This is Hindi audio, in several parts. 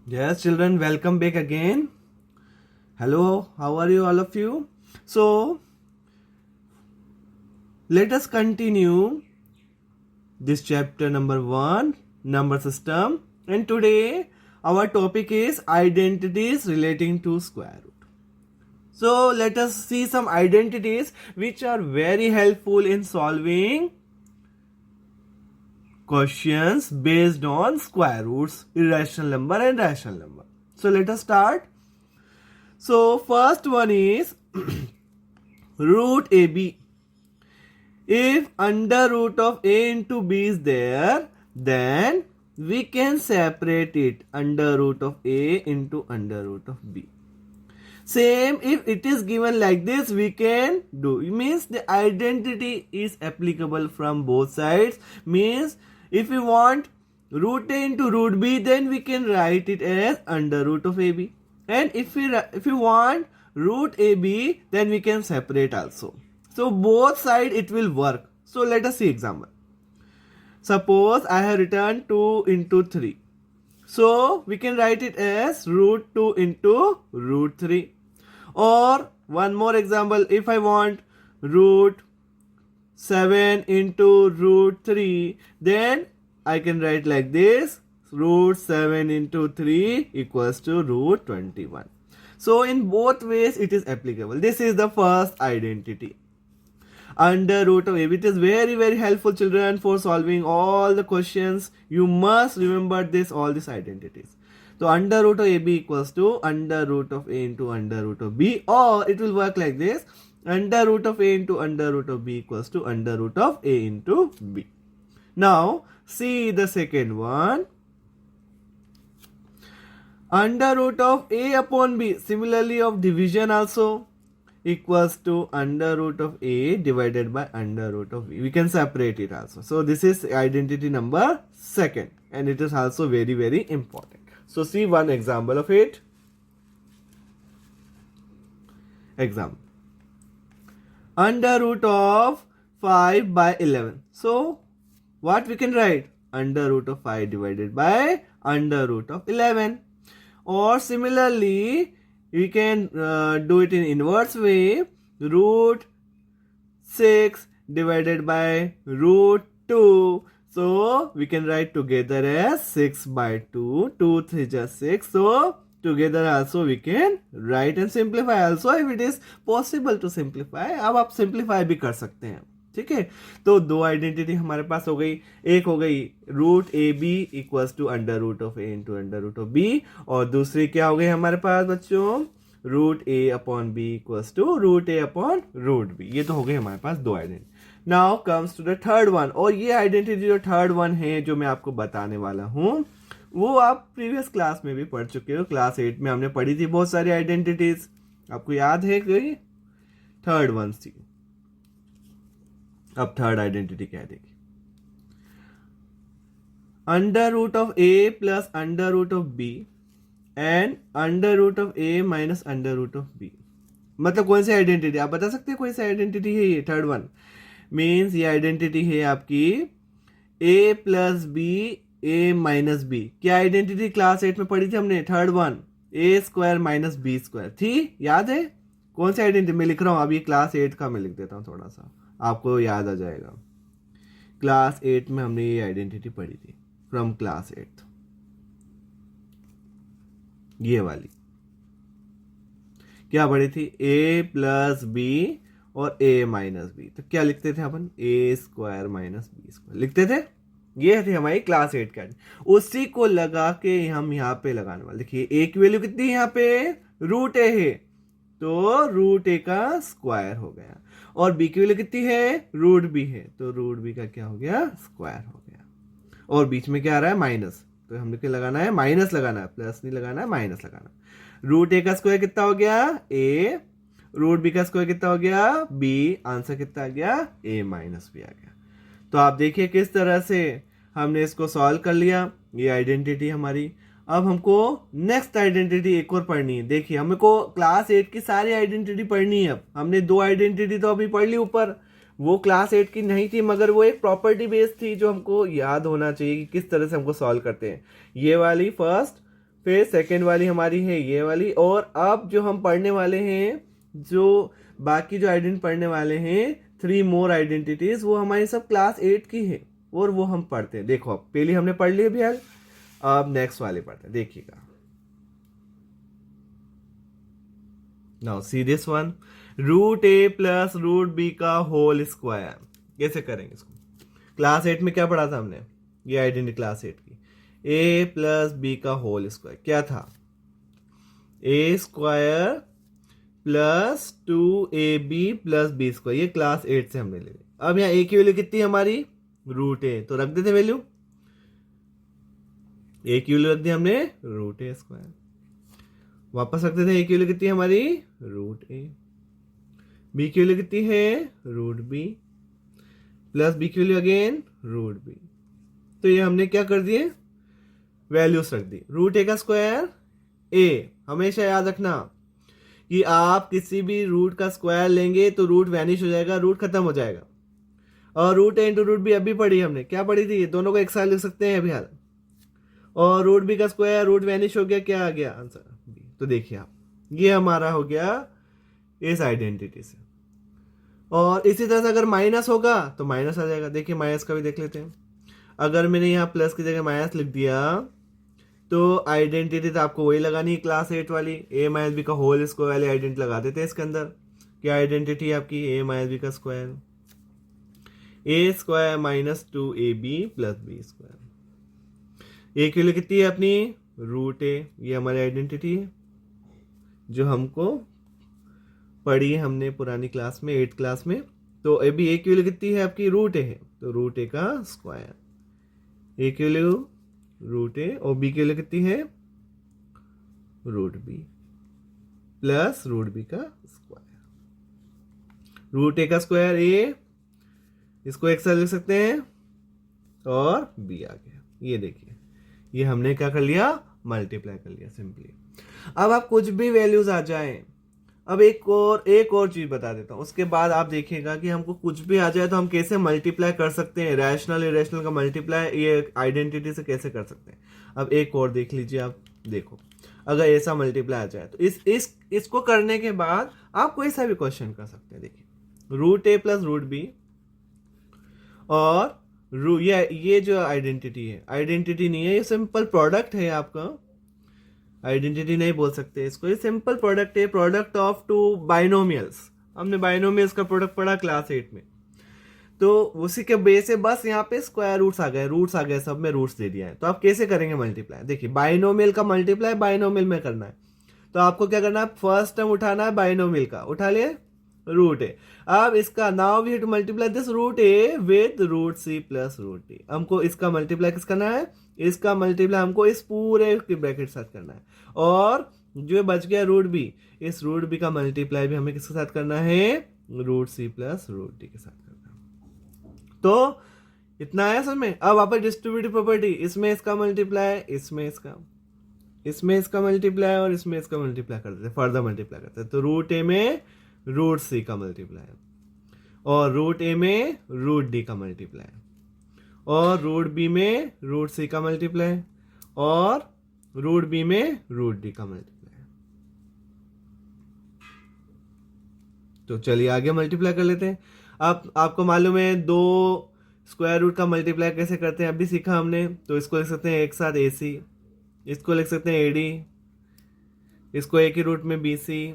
Yes, children, welcome back again. Hello, how are you, all of you? So, let us continue this chapter number 1, number system. And today, our topic is identities relating to square root. So, let us see some identities which are very helpful in solving questions based on square roots, irrational number and rational number. So, let us start. So, first one is root AB. If under root of a into b is there, then we can separate it under root of a into under root of b. Same, if it is given like this, we can do. It means the identity is applicable from both sides. Means if we want root a into root b, then we can write it as under root of ab. And if we want root ab, then we can separate also. So both side it will work. So let us see example. Suppose I have written 2 into 3. So we can write it as root 2 into root 3. Or one more example, if I want root 7 into root 3, then I can write like this, root 7 into 3 equals to root 21. So in both ways it is applicable. This is the first identity. Under root of a. It is very helpful, children, for solving all the questions. You must remember this, all these identities. So under root of ab equals to under root of a into under root of b, or it will work like this, under root of a into under root of b equals to under root of a into b. Now see the second one. Under root of a upon b, similarly of division also, equals to under root of a divided by under root of b. We can separate it also. So this is identity number second, and it is also very important. So see one example of it. Example. Under root of 5 by 11. So what we can write? Under root of 5 divided by under root of 11. Or similarly, we can do it in inverse way. Root 6 divided by root 2. So we can write together as 6 by 2. 2 3 just 6. So together also we can write and simplify also if it is possible to simplify. अब आप simplify भी कर सकते हैं. ठीक है, तो दो आइडेंटिटी हमारे पास हो गई. एक हो गई root a b equals to under root of a into under root of b, और दूसरी क्या हो गई हमारे पास बच्चों, root a upon b equals to root a upon root b. ये तो हो गई हमारे पास दो identity. Now comes to the third one, और ये आइडेंटिटी जो थर्ड वन है जो मैं आपको बताने वाला हूँ, वो आप प्रीवियस क्लास में भी पढ़ चुके हो. क्लास 8 में हमने पढ़ी थी बहुत सारी आइडेंटिटीज. आपको याद है कोई? थर्ड वन थी. अब थर्ड आइडेंटिटी क्या देगी? Under root of a plus under root of b and under root of a minus under root of b. मतलब कौन सी आइडेंटिटी आप बता सकते हैं? कौन सी आइडेंटिटी है ये थर्ड वन? मीन्स ये आइडेंटिटी है आपकी ए प्लस बी ए माइनस बी. क्या आइडेंटिटी क्लास 8 में पढ़ी थी हमने? थर्ड वन, ए स्क्वायर माइनस बी स्क्वायर थी. याद है कौन सी आइडेंटिटी? मैं लिख रहा हूं, अभी क्लास 8 का मैं लिख देता हूं, थोड़ा सा आपको याद आ जाएगा. क्लास 8 में हमने ये आइडेंटिटी पढ़ी थी फ्रॉम क्लास 8. ये वाली क्या पढ़ी थी? ए प्लस बी और ए माइनस बी. तो क्या लिखते थे अपन? ए स्क्वायर माइनस बी स्क्वायर लिखते थे. ये थी हमारी क्लास 8 का. उसी को लगा के हम यहाँ पे लगाने वाले. देखिए ए की वैल्यू कितनी है यहाँ पे? रूट ए है, तो रूट ए का स्क्वायर हो गया. और बी की वैल्यू कितनी है? रूट बी है, तो रूट बी का क्या हो गया? स्क्वायर हो गया. और बीच में क्या आ रहा है? माइनस. तो हमने क्या लगाना है? माइनस लगाना है, प्लस नहीं लगाना है, माइनस लगाना है. रूट ए का स्क्वायर कितना हो गया? ए. रूट बी का स्क्वायर कितना हो गया? बी. आंसर कितना आ गया? ए माइनस बी आ गया. तो आप देखिए किस तरह से हमने इसको सॉल्व कर लिया. ये आइडेंटिटी हमारी. अब हमको नेक्स्ट आइडेंटिटी एक और पढ़नी है. देखिए हमको क्लास 8 की सारी आइडेंटिटी पढ़नी है. अब हमने दो आइडेंटिटी तो अभी पढ़ ली ऊपर, वो क्लास 8 की नहीं थी, मगर वो एक प्रॉपर्टी बेस्ड थी जो हमको याद होना चाहिए कि किस तरह से हमको सॉल्व करते हैं. ये वाली फर्स्ट फिर सेकेंड वाली हमारी है ये वाली, और अब जो हम पढ़ने वाले हैं, जो बाकी जो आइडेंटिटी पढ़ने वाले हैं, 3 मोर आइडेंटिटीज, वो हमारी सब क्लास 8 की है और वो हम पढ़ते हैं। देखो अब पहली हमने पढ़ ली अभी हाल, अब नेक्स्ट वाले पढ़ते हैं, देखिएगा। Now see this one, root a plus root b का होल स्क्वायर। कैसे करेंगे इसको? क्लास 8 में क्या पढ़ा था हमने? ये आइडेंटिटी क्लास 8 की, ए प्लस बी का होल स्क्वायर क्या था? A square plus 2ab plus B square, ये क्लास 8 से हमने ले ली। अब यहाँ ए की वैल्यू कितनी है हमारी? रूट ए, तो रख देते वैल्यू, ए की वैल्यू रख दी हमने रूट ए स्क्वायर। वापस रखते थे, ए की वैल्यू कितनी है हमारी? Root a. बी की वैल्यू कितनी है? रूट बी, प्लस बी की वैल्यू अगेन रूट बी। तो ये हमने क्या कर दिए? वैल्यूज रख दी। रूट ए का स्क्वायर ए, हमेशा याद रखना कि आप किसी भी रूट का स्क्वायर लेंगे तो रूट वैनिश हो जाएगा, रूट खत्म हो जाएगा। और रूट ए इंटू रूट बी अभी पढ़ी हमने, क्या पढ़ी थी? दोनों को एक साथ लिख सकते हैं अभी हाल। और रूट बी का स्क्वायर, रूट वैनिश हो गया, क्या आ गया आंसर? बी। तो देखिए आप, ये हमारा हो गया इस आइडेंटिटी से। और इसी तरह से अगर माइनस होगा तो माइनस आ जाएगा। देखिए माइनस का भी देख लेते हैं। अगर मैंने यहाँ प्लस की जगह माइनस लिख दिया तो आइडेंटिटी तो आपको वही लगानी है क्लास 8 वाली, ए माइनस बी का होल स्क्वायर वाली आइडेंटिटी लगा देते हैं इसके अंदर। क्या आइडेंटिटी है आपकी? ए माइनस बी का square, A square minus 2ab plus B square. A की वैल्यू कितनी है अपनी? रूट ए, ये हमारी आइडेंटिटी है जो हमको पढ़ी है हमने पुरानी क्लास में, 8 क्लास में। तो अभी ए की वैल्यू कितनी है आपकी? रूट ए है, तो रूट ए का स्क्वायर, ए की वैल्यू रूट ए, और बी की वैल्यू कितनी है? Root b plus root b का स्क्वायर। रूट ए का स्क्वायर ए, इसको एक साथ लिख सकते हैं, और बी आ गया। ये देखिए, ये हमने क्या कर लिया? मल्टीप्लाई कर लिया सिंपली। अब आप कुछ भी वैल्यूज आ जाए, अब एक और चीज बता देता हूं, उसके बाद आप देखिएगा कि हमको कुछ भी आ जाए तो हम कैसे मल्टीप्लाई कर सकते हैं, रैशनल इरेशनल का मल्टीप्लाई ये आइडेंटिटी से कैसे कर सकते हैं। अब एक और देख लीजिए आप, देखो अगर ऐसा मल्टीप्लाई आ जाए तो इसको करने के बाद आप कोई सा भी क्वेश्चन कर सकते हैं। देखिए root a plus root B, और ये जो आइडेंटिटी है, आइडेंटिटी नहीं है, ये सिंपल प्रोडक्ट है आपका, आइडेंटिटी नहीं बोल सकते इसको, ये सिंपल प्रोडक्ट है, प्रोडक्ट ऑफ 2 बाइनोमियल्स। हमने बाइनोमियल्स का प्रोडक्ट पढ़ा क्लास 8 में। तो उसी के बेस से बस यहाँ पे स्क्वायर रूट्स आ गए, सब में रूट्स दे दिया है। तो आप कैसे करेंगे मल्टीप्लाई? देखिए बाइनोमियल का मल्टीप्लाई बाइनोमियल में करना है, तो आपको क्या करना है? फर्स्ट टर्म उठाना है बाइनोमियल का, उठा लिए रूट ए। अब इसका now we have to multiply this root a with root c plus root d. हमको इसका मल्टीप्लाई किस करना है? इसका मल्टीप्लाई हमको इस पूरे के ब्रैकेट साथ करना है। और जो बच गया रूट बी, इस रूट बी का मल्टीप्लाई भी हमें किसके साथ करना है? Root c plus root d के साथ करना है। तो इतना आया समझ में? अब वापस डिस्ट्रीब्यूटिव प्रॉपर्टी, इसमें इसका मल्टीप्लाई, इसमें इसका मल्टीप्लाई, और इसमें इसका मल्टीप्लाई कर देते, फर्दर मल्टीप्लाई करते हैं। तो रूट ए में रूट सी का मल्टीप्लाई, और रूट ए में रूट डी का मल्टीप्लाई, और रूट बी में रूट सी का मल्टीप्लाई, और रूट बी में रूट डी का मल्टीप्लाई। तो चलिए आगे मल्टीप्लाई कर लेते हैं। अब आपको मालूम है 2 स्क्वायर रूट का मल्टीप्लाई कैसे करते हैं, अभी सीखा हमने। तो इसको लिख सकते हैं एक साथ ए सी, इसको लिख सकते हैं ए डी, इसको एक ही रूट में बी सी,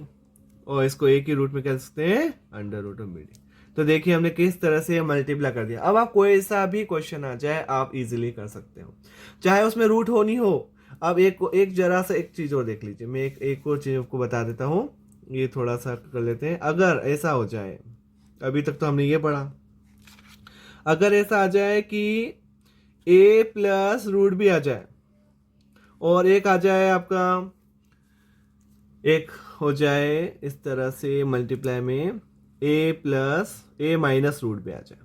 और इसको एक ही रूट में कह सकते हैं under root of b d. तो देखिए हमने किस तरह से मल्टीप्लाई कर दिया। अब आप कोई सा भी क्वेश्चन आ जाए आप इजीली कर सकते हो, चाहे उसमें रूट हो नहीं हो। अब एक जरा सा एक चीज और देख लीजिए, मैं एक और चीज आपको बता देता हूं, ये थोड़ा सा कर लेते हैं। अगर ऐसा हो जाए, अभी तक तो हमने ये पढ़ा, अगर ऐसा आ जाए कि ए प्लस रूट बी आ जाए, और एक आ जाए आपका, एक हो जाए इस तरह से मल्टीप्लाई में ए प्लस ए माइनस रूट बी आ जाए,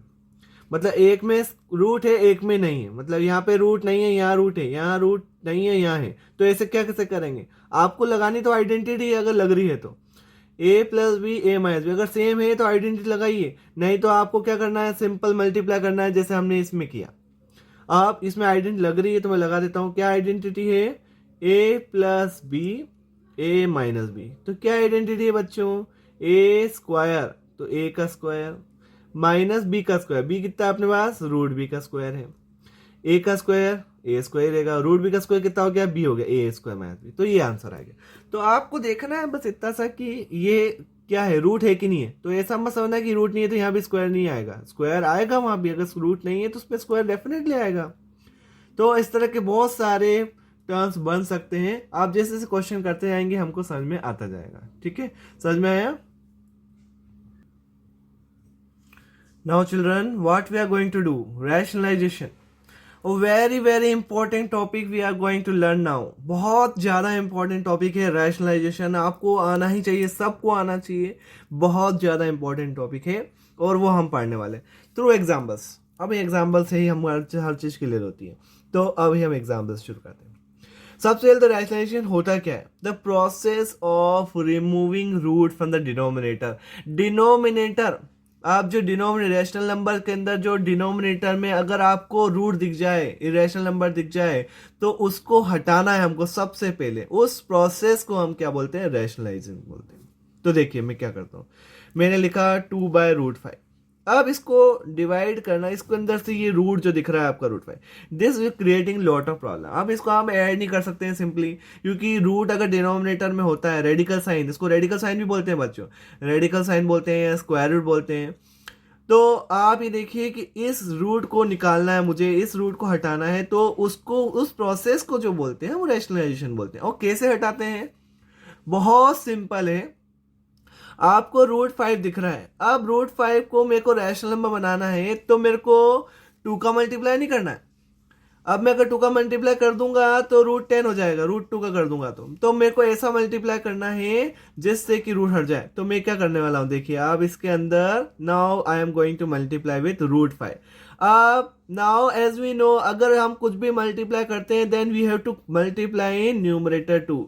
मतलब एक में रूट है एक में नहीं है, मतलब यहाँ पे रूट नहीं है यहाँ रूट है, यहाँ रूट नहीं है यहाँ है। तो ऐसे क्या कैसे करेंगे? आपको लगानी तो आइडेंटिटी अगर लग रही है तो ए प्लस बी ए माइनस बी, अगर सेम है तो आइडेंटिटी लगाइए, नहीं तो आपको क्या करना है? सिंपल मल्टीप्लाई करना है, जैसे हमने इसमें किया। आप इसमें आइडेंटिटी लग रही है तो मैं लगा देता हूँ। क्या आइडेंटिटी है? ए प्लस बी ए माइनस बी, तो क्या आइडेंटिटी है बच्चों, ए स्क्वायर तो ए का स्क्वायर माइनस बी का स्क्वायर, बी कितना है अपने पास, रूट बी का स्क्वायर है, ए का स्क्वायर ए स्क्वायर रहेगा, रूट बी का स्क्वायर कितना हो गया, बी हो गया, ए स्क्वायर माइनस बी, तो ये आंसर आ गया। तो आपको देखना है बस इतना सा कि ये क्या है, रूट है कि नहीं है। तो ऐसा मत समझना कि रूट नहीं है तो यहाँ भी स्क्वायर नहीं आएगा, स्क्वायर आएगा वहां भी, अगर रूट नहीं है तो उसमें स्क्वायर डेफिनेटली आएगा। तो इस तरह के बहुत सारे टर्म्स बन सकते हैं, आप जैसे जैसे क्वेश्चन करते जाएंगे हमको समझ में आता जाएगा। ठीक है, समझ में आया। Now children, what we are going to do, rationalisation, very very important topic we are going to learn now. बहुत ज्यादा इंपॉर्टेंट टॉपिक है रैशनलाइजेशन, आपको आना ही चाहिए, सबको आना चाहिए, बहुत ज्यादा इंपॉर्टेंट टॉपिक है और वो हम पढ़ने वाले थ्रू एग्जाम्पल्स। अब एग्जाम्पल से ही हम हर चीज क्लियर होती है, तो अभी हम एग्जाम्पल्स शुरू करते हैं। सबसे पहले तो रैशनलाइजेशन होता क्या है, the process of removing root from the denominator. Denominator, आप जो डिनोमिनेटर रैशनल नंबर के अंदर जो डिनोमिनेटर में अगर आपको रूट दिख जाए, इरेशनल नंबर दिख जाए, तो उसको हटाना है हमको सबसे पहले। उस प्रोसेस को हम क्या बोलते हैं, रैशनलाइजेशन बोलते हैं। तो देखिए मैं क्या करता हूं, मैंने लिखा 2/√5, अब इसको डिवाइड करना, इसके अंदर से ये रूट जो दिख रहा है आपका √5, this will creating lot of problem. अब इसको हम ऐड नहीं कर सकते हैं सिंपली, क्योंकि रूट अगर डिनोमिनेटर में होता है, रेडिकल साइन, इसको रेडिकल साइन भी बोलते हैं बच्चों, रेडिकल साइन बोलते हैं या स्क्वायर रूट बोलते हैं। तो आप ये देखिए कि इस रूट को निकालना है मुझे, इस रूट को हटाना है, तो उसको, उस प्रोसेस को जो बोलते हैं वो रैशनलाइजेशन बोलते हैं। और कैसे हटाते हैं, बहुत सिंपल है। आपको √5 दिख रहा है, अब √5 को मेरे को रैशनल नंबर बनाना है, तो मेरे को 2 का मल्टीप्लाई नहीं करना है। अब मैं अगर 2 का मल्टीप्लाई कर दूंगा तो √10 हो जाएगा, √2 का कर दूंगा तो मेरे को ऐसा मल्टीप्लाई करना है जिससे कि रूट हट जाए। तो मैं क्या करने वाला हूं, देखिए अब इसके अंदर now I am going to multiply with √5। अब नाउ एज वी नो, अगर हम कुछ भी मल्टीप्लाई करते हैं then we have to multiply in numerator 2।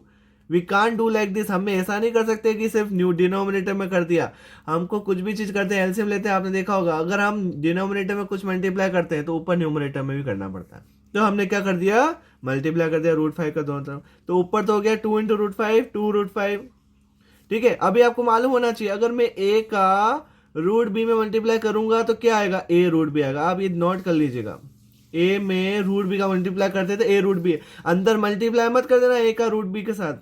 We can't do like this, हमें ऐसा नहीं कर सकते कि सिर्फ न्यू डिनोमिनेटर में कर दिया। हमको कुछ भी चीज करते हैं, एलसीएम लेते हैं, आपने देखा होगा, अगर हम डिनोमिनेटर में कुछ मल्टीप्लाई करते हैं तो ऊपर न्यूमरेटर में भी करना पड़ता है। तो हमने क्या कर दिया, मल्टीप्लाई कर दिया √5 का दोनों तरफ, तो ऊपर तो हो गया 2 × √5, 2√5। ठीक है, अभी आपको मालूम होना चाहिए, अगर मैं a का √b में मल्टीप्लाई करूंगा तो क्या आएगा, a√b आएगा। आप ये नोट कर लीजिएगा, a में √b का मल्टीप्लाई करते थे, a√b अंदर मल्टीप्लाई मत कर देना a का √b के साथ,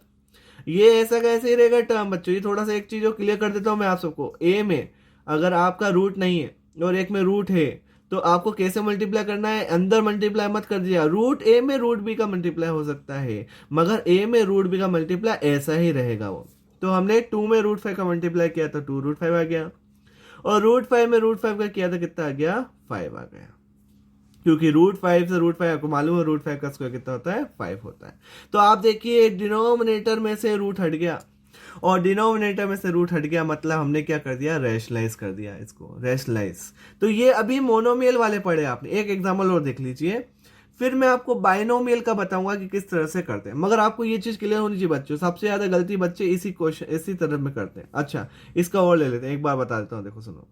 ये ऐसा कैसे ही रहेगा टर्म बच्चों। ये थोड़ा सा एक चीज क्लियर कर देता हूं मैं आप सबको, a में अगर आपका रूट नहीं है और एक में रूट है, तो आपको कैसे मल्टीप्लाई करना है, अंदर मल्टीप्लाई मत कर दिया। √a में √b का मल्टीप्लाई हो सकता है, मगर a में √b का मल्टीप्लाई ऐसा ही रहेगा वो। तो हमने 2 में √5 का मल्टीप्लाई किया तो 2√5 आ गया, और √5 में √5 का किया तो कितना आ गया, 5 आ गया, क्योंकि √5 से √5 आपको मालूम है √5 का स्क्वायर कितना होता है, 5 होता है। तो आप देखिए डिनोमिनेटर में से रूट हट गया, और डिनोमिनेटर में से रूट हट गया, मतलब हमने क्या कर दिया, रैशनलाइज कर दिया इसको, रैशनलाइज। तो ये अभी मोनोमियल वाले पढ़े आपने, एक एग्जाम्पल और देख लीजिए, फिर मैं आपको बाइनोमियल का बताऊंगा कि किस तरह से करते हैं। मगर आपको ये चीज क्लियर होनी चाहिए बच्चों, सबसे ज्यादा गलती बच्चे इसी क्वेश्चन इसी तरह में करते हैं। अच्छा, इसका और ले लेते हैं, एक बार बता देता हूँ, देखो सुनो,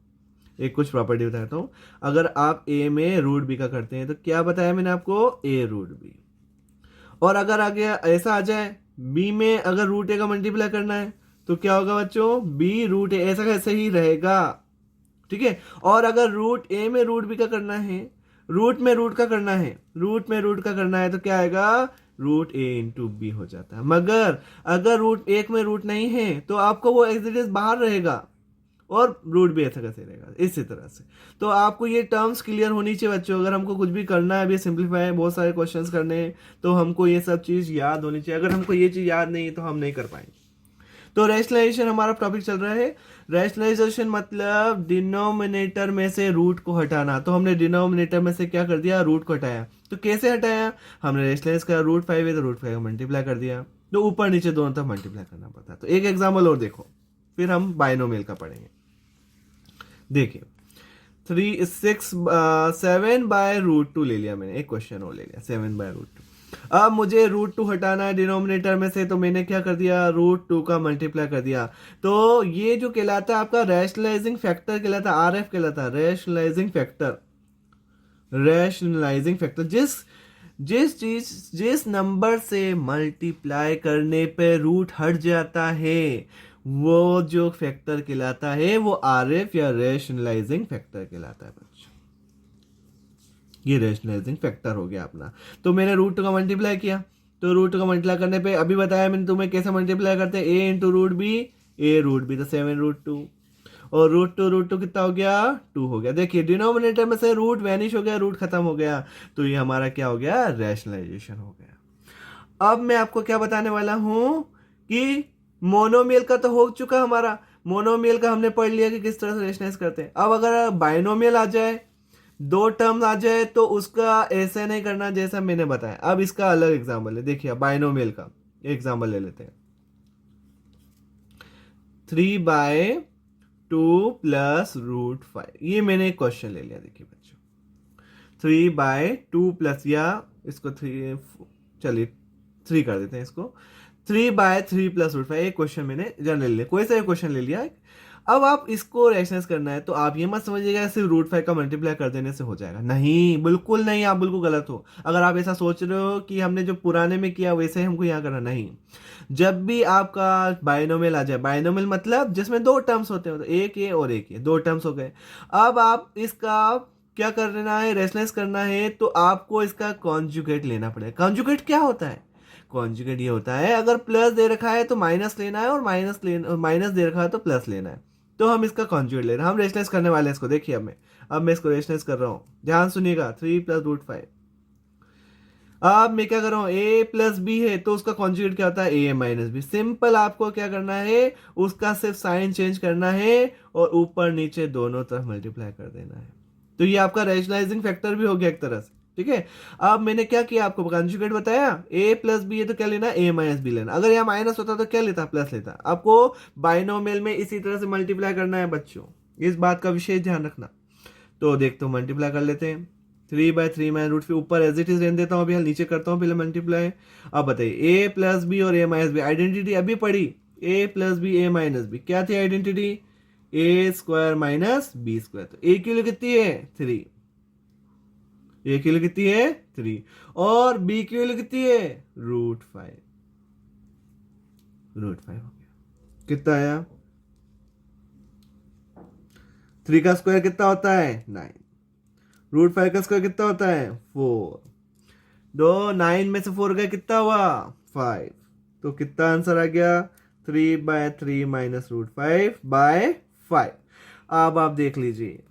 एक कुछ प्रॉपर्टी बताता हूँ। अगर आप a में √b का करते हैं तो क्या बताया मैंने आपको, a√b, और अगर आगे ऐसा आ जाए b में अगर √a का मल्टीप्लाई करना है तो क्या होगा बच्चों, b√a, ऐसा कैसे ही रहेगा। ठीक है, और अगर √a में √b का करना है, रूट में रूट का करना है, रूट में रूट का करना है, तो क्या आएगा, √a × b हो जाता है। मगर अगर √1 में रूट नहीं है तो आपको वो एज इट इज बाहर रहेगा, और रूट भी ऐसा कैसे रहेगा, इसी तरह से। तो आपको ये टर्म्स क्लियर होनी चाहिए बच्चों, अगर हमको कुछ भी करना है, अभी सिंपलीफाई बहुत सारे क्वेश्चंस करने हैं, तो हमको ये सब चीज याद होनी चाहिए। अगर हमको ये चीज याद नहीं है तो हम नहीं कर पाएंगे। तो रैशनलाइजेशन हमारा टॉपिक चल रहा है। रैशनलाइजेशन मतलब डिनोमिनेटर में से रूट को हटाना। तो हमने डिनोमिनेटर में से क्या कर दिया, रूट को हटाया। तो कैसे हटाया, हमने रैशनलाइज करा, √5 है तो √5 मल्टीप्लाई कर दिया, तो ऊपर नीचे दोनों तरफ मल्टीप्लाई करना पड़ता है। तो एक एग्जाम्पल और देखो, फिर हम बाइनोमियल का पढ़ेंगे। देखिए 7/√2 ले लिया मैंने, एक क्वेश्चन और ले लिया 7/√2। अब मुझे √2 हटाना है डिनोमिनेटर में से, तो मैंने क्या कर दिया, √2 का मल्टीप्लाई कर दिया। तो ये जो कहलाता है आपका रैशनलाइजिंग फैक्टर कहलाता है, RF कहलाता है, रैशनलाइजिंग फैक्टर। रैशनलाइजिंग फैक्टर जिस नंबर से मल्टीप्लाई करने पे रूट हट जाता है वो जो फैक्टर कहलाता है वो आरएफ या रेशनलाइजिंग फैक्टर कहलाता है बच्चों। ये रेशनलाइजिंग फैक्टर हो गया अपना। तो मैंने रूट का मल्टीप्लाई किया, तो रूट का मल्टीप्लाई करने पे अभी बताया मैंने तुम्हें कैसे मल्टीप्लाई करते हैं, ए इंटू रूट बी, ए रूट बी तो 7√2 और रूट टू कितना हो गया 2 हो गया। देखिए डिनोमिनेटर में से रूट वैनिश हो गया, रूट खत्म हो गया, तो ये हमारा क्या हो गया रैशनलाइजेशन हो गया। अब मैं आपको क्या बताने वाला हूं कि मोनोमियल का तो हो चुका हमारा, मोनोमियल का हमने पढ़ लिया कि किस तरह से रेशनलाइज करते हैं। अब अगर बाइनोमियल आ जाए, दो टर्म आ जाए, तो उसका ऐसा नहीं करना जैसा मैंने बताया। अब इसका अलग एग्जाम्पल है, देखिए बाइनोमियल का एग्जाम्पल ले लेते हैं। 3/2 प्लस रूट 5, ये मैंने एक क्वेश्चन ले लिया। देखिए बच्चों 3/2 प्लस, या इसको 3, चलिए 3 कर देते हैं इसको, 3/3 प्लस रूट 5, एक क्वेश्चन मैंने जनरल लिया, कोई सा क्वेश्चन ले लिया। अब आप इसको रेशनलाइज करना है तो आप ये मत समझिएगा सिर्फ रूट 5 का मल्टीप्लाई कर देने से हो जाएगा, नहीं, बिल्कुल नहीं, आप बिल्कुल गलत हो। अगर आप ऐसा सोच रहे हो कि हमने जो पुराने में किया वैसे ही हमको यहाँ करना, नहीं। जब भी आपका बाइनोमियल आ जाए, बाइनोमियल मतलब जिसमें दो टर्म्स होते हैं, तो एक ये और एक ये, दो टर्म्स हो गए। अब आप इसका क्या करना है, रेशनलाइज करना है, तो आपको इसका कॉन्जुगेट लेना पड़ेगा। कॉन्जुगेट क्या होता है, कॉन्जुगेट ये होता है अगर प्लस दे रखा है तो माइनस लेना है, और माइनस दे रखा है तो प्लस लेना है। तो हम इसका कॉन्जुगेट ले रहे हैं, हम रेशनलाइज करने वाले हैं इसको। देखिए अब मैं इसको रेशनलाइज कर रहा हूं, ध्यान सुनिएगा। 3 प्लस रूट 5, अब मैं क्या कर रहा हूं, ए प्लस बी है तो उसका कॉन्जुगेट क्या होता है, ए माइनस बी। सिंपल, आपको क्या करना है, उसका सिर्फ साइन चेंज करना है और ऊपर नीचे दोनों तरफ मल्टीप्लाई कर देना है। तो ये आपका रेशनलाइजिंग फैक्टर भी हो गया एक तरह से, ठीक है। अब मैंने क्या किया, आपको कॉन्जुगेट बताया, ए प्लस बी है तो क्या लेना, ए माइनस बी लेना। अगर यहाँ माइनस होता तो क्या लेता, प्लस लेता। आपको बाइनोमियल में इसी तरह से मल्टीप्लाई करना है बच्चों, इस बात का विशेष ध्यान रखना। तो देखते हो मल्टीप्लाई कर लेते हैं। 3/3 माइनस रूट 5 ऊपर एज इट इज रहने देता हूँ, अभी नीचे करता हूँ पहले मल्टीप्लाई। अब बताइए ए प्लस बी और ए माइनस बी, आइडेंटिटी अभी पढ़ी, ए प्लस बी ए माइनस बी, क्या थी आइडेंटिटी, ए स्क्वायर माइनस बी स्क्वायर। तो ए की वैल्यू कितनी है 3, ए की वैल्यू कितनी है 3, और बी की वैल्यू कितनी है √5, √5 हो गया। कितना आया, 3 का स्क्वायर कितना होता है 9, √5 का स्क्वायर कितना होता है 4, दो 9 में से 4 गया कितना हुआ 5, तो कितना आंसर आ गया 3/3 माइनस √5/5। अब आप देख लीजिए,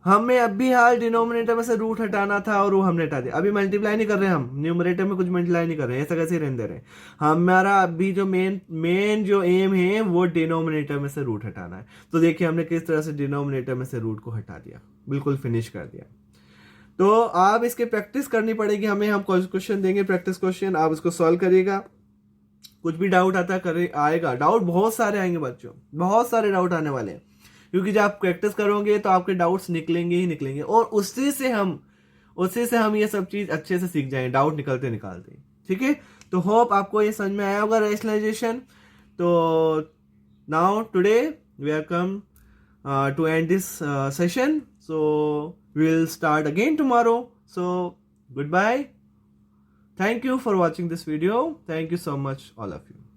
हमें अभी हाल डिनोमिनेटर में से रूट हटाना था और वो हमने हटा दिया। अभी मल्टीप्लाई नहीं कर रहे, हम न्यूमरेटर में कुछ मल्टीप्लाई नहीं कर रहे, ऐसा कैसे रहने दे रहे। हमारा अभी जो मेन जो एम है वो डिनोमिनेटर में से रूट हटाना है। तो देखिए हमने किस तरह से डिनोमिनेटर में से रूट को हटा दिया, बिल्कुल फिनिश कर दिया। तो आप इसके प्रैक्टिस करनी पड़ेगी हमें, हम क्वेश्चन देंगे प्रैक्टिस क्वेश्चन, आप इसको सॉल्व करिएगा। कुछ भी डाउट आता आएगा, डाउट बहुत सारे आएंगे बच्चों, बहुत सारे डाउट आने वाले हैं, क्योंकि जब आप प्रैक्टिस करोगे तो आपके डाउट्स निकलेंगे ही निकलेंगे, और उसी से हम ये सब चीज अच्छे से सीख जाएंगे, डाउट निकलते निकालते, ठीक है। तो होप आपको ये समझ में आया होगा रेशनलाइजेशन। तो now today we are come to end this session, so we'll start again tomorrow. So goodbye, thank you for watching this video, thank you so much all of you.